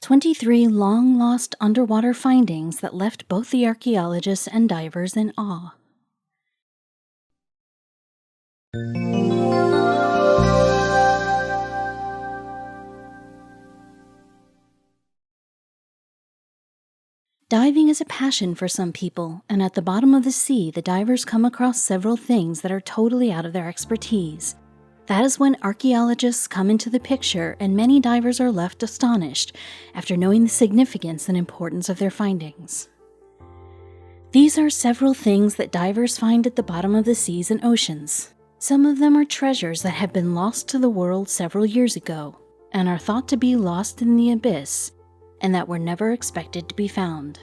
23 long-lost underwater findings that left both the archaeologists and divers in awe. Diving is a passion for some people, and at the bottom of the sea, the divers come across several things that are totally out of their expertise. That is when archaeologists come into the picture, and many divers are left astonished after knowing the significance and importance of their findings. These are several things that divers find at the bottom of the seas and oceans. Some of them are treasures that have been lost to the world several years ago, and are thought to be lost in the abyss, and that were never expected to be found.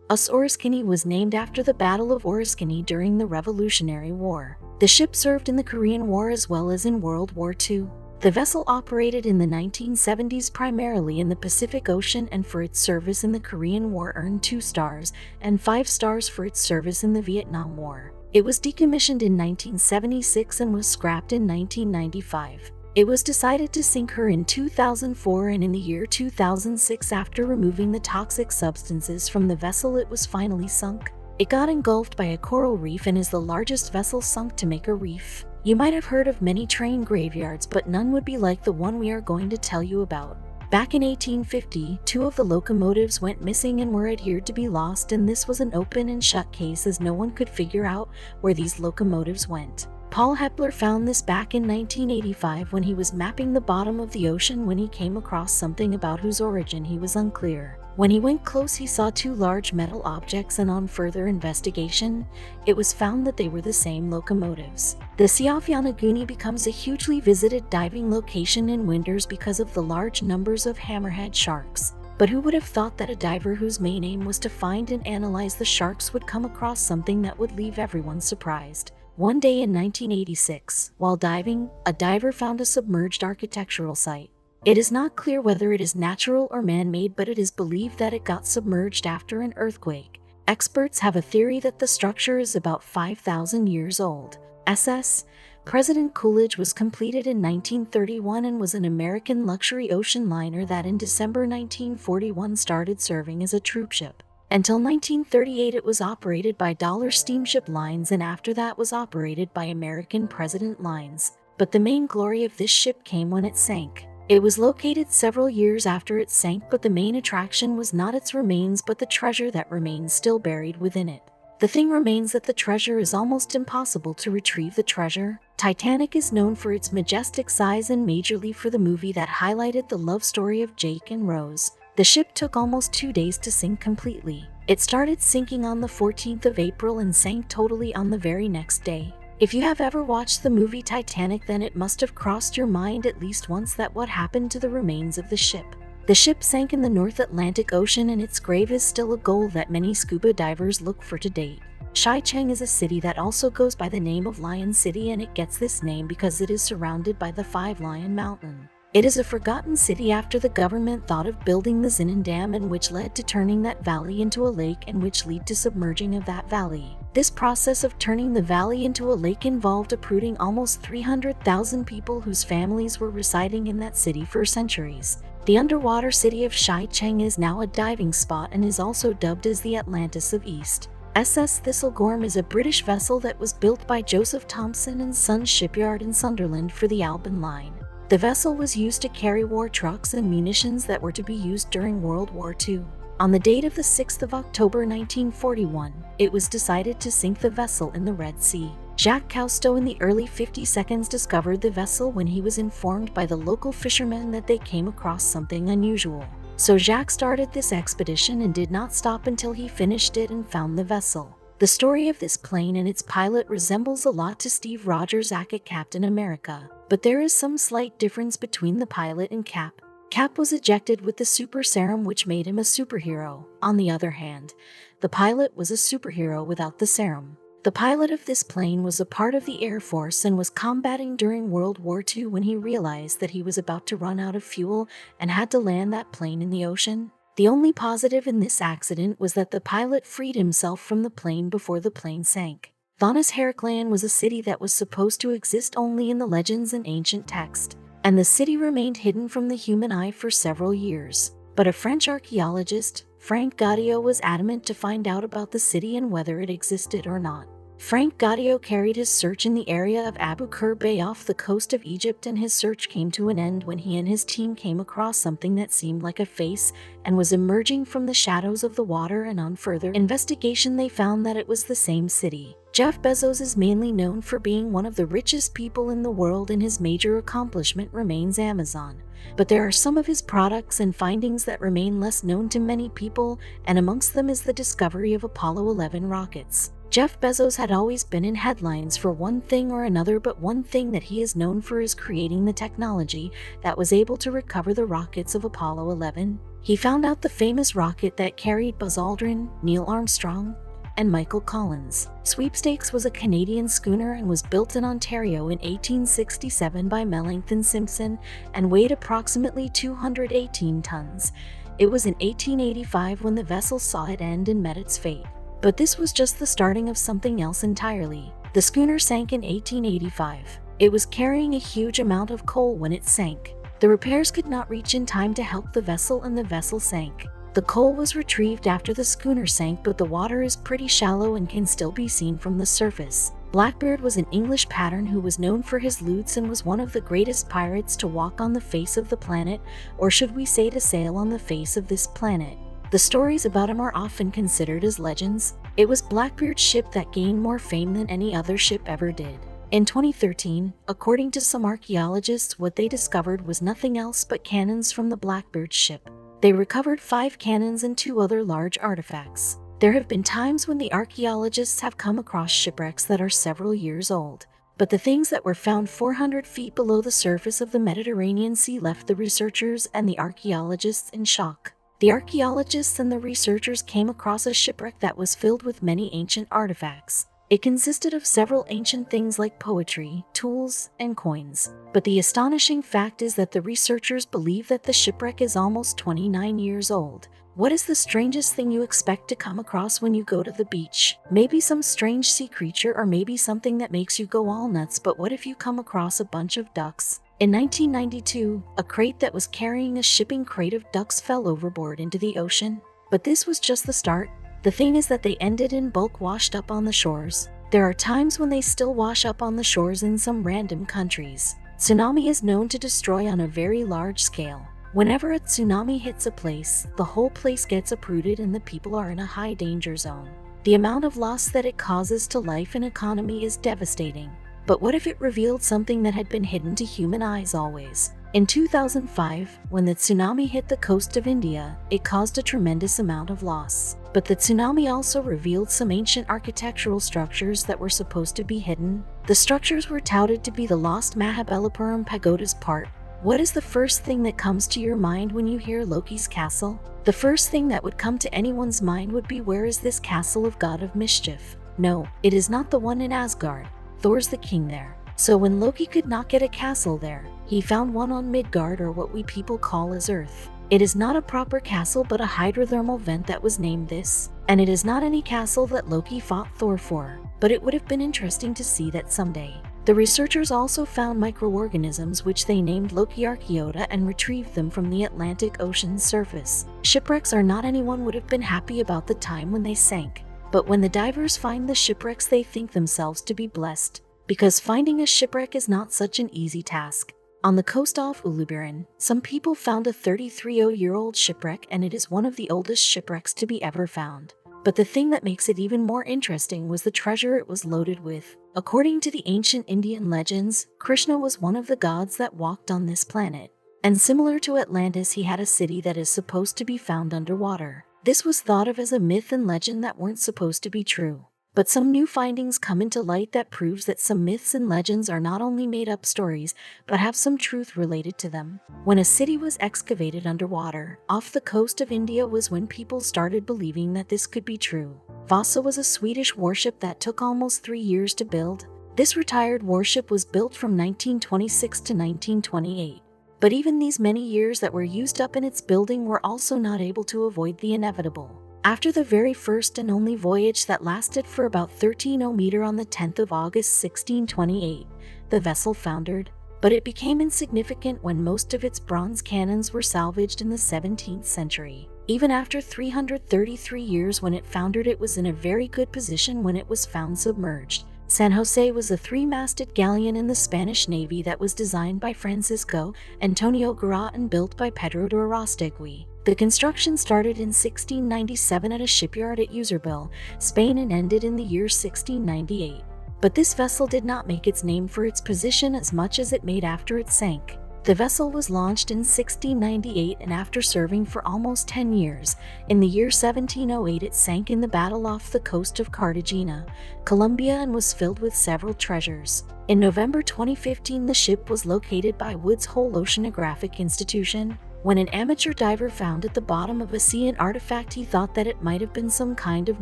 Oriskany was named after the Battle of Oriskany during the Revolutionary War. The ship served in the Korean War as well as in World War II. The vessel operated in the 1970s primarily in the Pacific Ocean, and for its service in the Korean War earned 2 stars and 5 stars for its service in the Vietnam War. It was decommissioned in 1976 and was scrapped in 1995. It was decided to sink her in 2004, and in the year 2006, after removing the toxic substances from the vessel, it was finally sunk. It got engulfed by a coral reef and is the largest vessel sunk to make a reef. You might have heard of many train graveyards, but none would be like the one we are going to tell you about. Back in 1850, 2 of the locomotives went missing and were adhered to be lost, and this was an open and shut case as no one could figure out where these locomotives went. Paul Hepler found this back in 1985 when he was mapping the bottom of the ocean, when he came across something about whose origin he was unclear. When he went close, he saw 2 large metal objects, and on further investigation, it was found that they were the same locomotives. The Sea of Yonaguni becomes a hugely visited diving location in winters because of the large numbers of hammerhead sharks. But who would have thought that a diver whose main aim was to find and analyze the sharks would come across something that would leave everyone surprised? One day in 1986, while diving, a diver found a submerged architectural site. It is not clear whether it is natural or man-made, but it is believed that it got submerged after an earthquake. Experts have a theory that the structure is about 5,000 years old. SS President Coolidge was completed in 1931 and was an American luxury ocean liner that in December 1941 started serving as a troopship. Until 1938, it was operated by Dollar Steamship Lines, and after that was operated by American President Lines. But the main glory of this ship came when it sank. It was located several years after it sank, but the main attraction was not its remains but the treasure that remains still buried within it. The thing remains that the treasure is almost impossible to retrieve the treasure. Titanic is known for its majestic size and majorly for the movie that highlighted the love story of Jake and Rose. The ship took almost 2 days to sink completely. It started sinking on the 14th of April and sank totally on the very next day. If you have ever watched the movie Titanic, then it must have crossed your mind at least once that what happened to the remains of the ship. The ship sank in the North Atlantic Ocean, and its grave is still a goal that many scuba divers look for to date. Shie Cheng is a city that also goes by the name of Lion City, and it gets this name because it is surrounded by the 5 Lion Mountain. It is a forgotten city after the government thought of building the Zinnan Dam, and which led to turning that valley into a lake, and which led to submerging of that valley. This process of turning the valley into a lake involved uprooting almost 300,000 people whose families were residing in that city for centuries. The underwater city of Shie Cheng is now a diving spot and is also dubbed as the Atlantis of East. SS Thistlegorm is a British vessel that was built by Joseph Thompson and Sons Shipyard in Sunderland for the Alban Line. The vessel was used to carry war trucks and munitions that were to be used during World War II. On the date of the 6th of October 1941, it was decided to sink the vessel in the Red Sea. Jacques Cousteau in the early 52nds discovered the vessel when he was informed by the local fishermen that they came across something unusual. So Jacques started this expedition and did not stop until he finished it and found the vessel. The story of this plane and its pilot resembles a lot to Steve Rogers' at Captain America, but there is some slight difference between the pilot and Cap. Cap was ejected with the super serum, which made him a superhero. On the other hand, the pilot was a superhero without the serum. The pilot of this plane was a part of the Air Force and was combating during World War II when he realized that he was about to run out of fuel and had to land that plane in the ocean. The only positive in this accident was that the pilot freed himself from the plane before the plane sank. Thonis Heracleion was a city that was supposed to exist only in the legends and ancient text, and the city remained hidden from the human eye for several years. But a French archaeologist, Frank Gaudio, was adamant to find out about the city and whether it existed or not. Frank Gaudio carried his search in the area of Abu Qir Bay off the coast of Egypt, and his search came to an end when he and his team came across something that seemed like a face and was emerging from the shadows of the water, and on further investigation they found that it was the same city. Jeff Bezos is mainly known for being one of the richest people in the world, and his major accomplishment remains Amazon. But there are some of his products and findings that remain less known to many people, and amongst them is the discovery of Apollo 11 rockets. Jeff Bezos had always been in headlines for one thing or another, but one thing that he is known for is creating the technology that was able to recover the rockets of Apollo 11. He found out the famous rocket that carried Buzz Aldrin, Neil Armstrong, and Michael Collins. Sweepstakes was a Canadian schooner and was built in Ontario in 1867 by Mellington Simpson and weighed approximately 218 tons. It was in 1885 when the vessel saw it end and met its fate. But this was just the starting of something else entirely. The schooner sank in 1885. It was carrying a huge amount of coal when it sank. The repairs could not reach in time to help the vessel, and the vessel sank. The coal was retrieved after the schooner sank, but the water is pretty shallow and can still be seen from the surface. Blackbeard was an English pattern who was known for his lutes and was one of the greatest pirates to walk on the face of the planet, or should we say to sail on the face of this planet. The stories about him are often considered as legends. It was Blackbeard's ship that gained more fame than any other ship ever did. In 2013, according to some archaeologists, what they discovered was nothing else but cannons from the Blackbeard ship. They recovered 5 cannons and 2 other large artifacts. There have been times when the archaeologists have come across shipwrecks that are several years old, but the things that were found 400 feet below the surface of the Mediterranean Sea left the researchers and the archaeologists in shock. The archaeologists and the researchers came across a shipwreck that was filled with many ancient artifacts. It consisted of several ancient things like poetry, tools, and coins. But the astonishing fact is that the researchers believe that the shipwreck is almost 29 years old. What is the strangest thing you expect to come across when you go to the beach? Maybe some strange sea creature, or maybe something that makes you go all nuts, but what if you come across a bunch of ducks? In 1992, a crate that was carrying a shipping crate of ducks fell overboard into the ocean. But this was just the start. The thing is that they ended in bulk washed up on the shores. There are times when they still wash up on the shores in some random countries. Tsunami is known to destroy on a very large scale. Whenever a tsunami hits a place, the whole place gets uprooted and the people are in a high danger zone. The amount of loss that it causes to life and economy is devastating. But what if it revealed something that had been hidden to human eyes always? In 2005, when the tsunami hit the coast of India, it caused a tremendous amount of loss. But the tsunami also revealed some ancient architectural structures that were supposed to be hidden. The structures were touted to be the lost Mahabalipuram Pagodas part. What is the first thing that comes to your mind when you hear Loki's castle? The first thing that would come to anyone's mind would be, where is this castle of God of mischief? No, it is not the one in Asgard. Thor's the king there. So when Loki could not get a castle there, he found one on Midgard, or what we people call as Earth. It is not a proper castle but a hydrothermal vent that was named this. And it is not any castle that Loki fought Thor for, but it would have been interesting to see that someday. The researchers also found microorganisms which they named Lokiarchaeota and retrieved them from the Atlantic Ocean's surface. Shipwrecks are not anyone would have been happy about the time when they sank. But when the divers find the shipwrecks, they think themselves to be blessed, because finding a shipwreck is not such an easy task. On the coast off Ulubiren, some people found a 33-year-old shipwreck, and it is one of the oldest shipwrecks to be ever found. But the thing that makes it even more interesting was the treasure it was loaded with. According to the ancient Indian legends, Krishna was one of the gods that walked on this planet. And similar to Atlantis, he had a city that is supposed to be found underwater. This was thought of as a myth and legend that weren't supposed to be true. But some new findings come into light that proves that some myths and legends are not only made-up stories, but have some truth related to them. When a city was excavated underwater, off the coast of India, was when people started believing that this could be true. Vasa was a Swedish warship that took almost 3 years to build. This retired warship was built from 1926 to 1928. But even these many years that were used up in its building were also not able to avoid the inevitable. After the very first and only voyage that lasted for about 13 meters on the 10th of August 1628, the vessel foundered. but it became insignificant when most of its bronze cannons were salvaged in the 17th century. Even after 333 years when it foundered, it was in a very good position when it was found submerged. San Jose was a three-masted galleon in the Spanish Navy that was designed by Francisco Antonio Garat and built by Pedro de Arostegui. The construction started in 1697 at a shipyard at Usurbil, Spain, and ended in the year 1698. But this vessel did not make its name for its position as much as it made after it sank. The vessel was launched in 1698, and after serving for almost 10 years, in the year 1708 it sank in the battle off the coast of Cartagena, Colombia, and was filled with several treasures. In November 2015, the ship was located by Woods Hole Oceanographic Institution. When an amateur diver found at the bottom of a sea an artifact, he thought that it might have been some kind of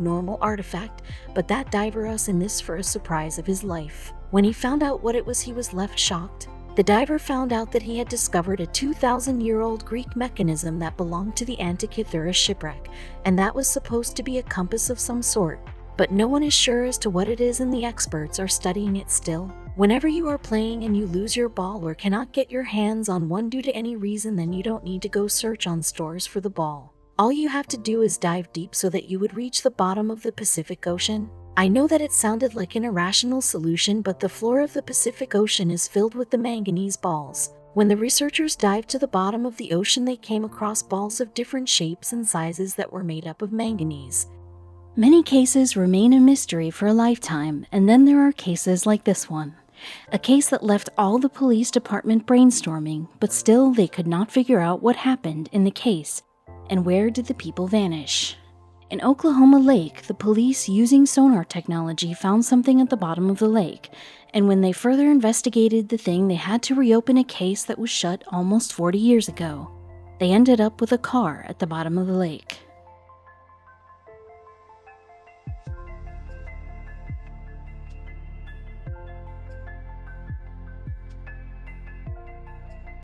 normal artifact, but that diver was in this for a surprise of his life. When he found out what it was, he was left shocked. The diver found out that he had discovered a 2,000-year-old Greek mechanism that belonged to the Antikythera shipwreck, and that was supposed to be a compass of some sort. But no one is sure as to what it is, and the experts are studying it still. Whenever you are playing and you lose your ball or cannot get your hands on one due to any reason, then you don't need to go search on stores for the ball. All you have to do is dive deep so that you would reach the bottom of the Pacific Ocean. I know that it sounded like an irrational solution, but the floor of the Pacific Ocean is filled with the manganese balls. When the researchers dived to the bottom of the ocean, they came across balls of different shapes and sizes that were made up of manganese. Many cases remain a mystery for a lifetime, and then there are cases like this one. A case that left all the police department brainstorming, but still they could not figure out what happened in the case, and where did the people vanish. In Oklahoma Lake, the police, using sonar technology, found something at the bottom of the lake, and when they further investigated the thing, they had to reopen a case that was shut almost 40 years ago. They ended up with a car at the bottom of the lake.